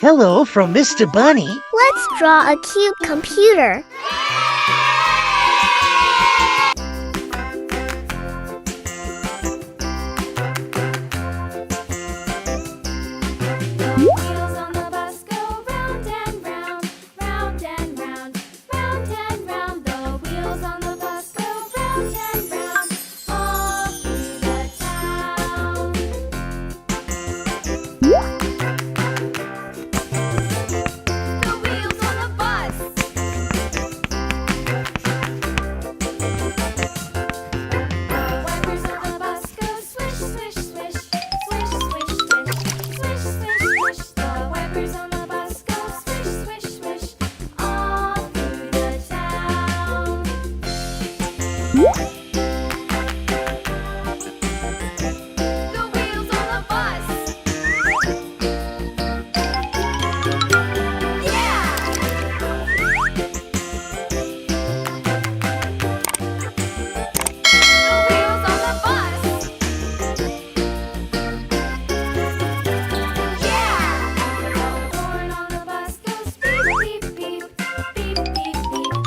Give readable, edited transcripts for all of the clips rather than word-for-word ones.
Hello from Mr. Bunny. Let's draw a cute computer. Wheels on the bus go round and round, round and round, round and round. The wheels on the bus go round and round, all through the town. The wheels on the bus. The wipers on the bus go swish, swish, swish, swish, swish, swish, swish, swish, swish. The wipers on the bus go swish, swish, swish, all through the town. The wheels on the bus. Yeah! The wheels on the bus. Yeah! The horn on the bus goes beep, beep, beep, beep, beep, beep,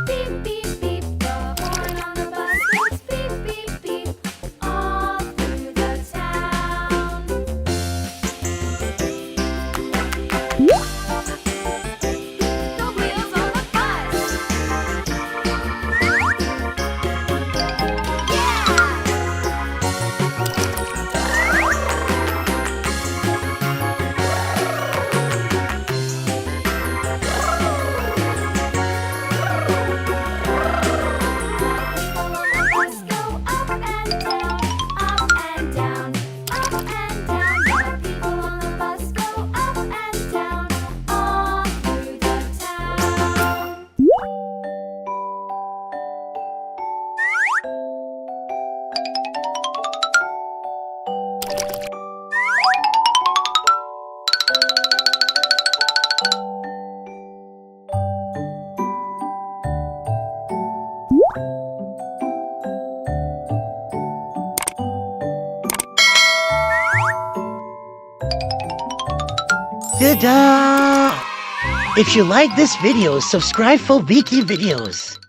beep, beep, beep. The horn on the bus goes beep, beep, beep, all through the town. The wheels on the bus. People on the bus go up and down, all through the town. Ta-da! If you like this video, subscribe for Viki videos.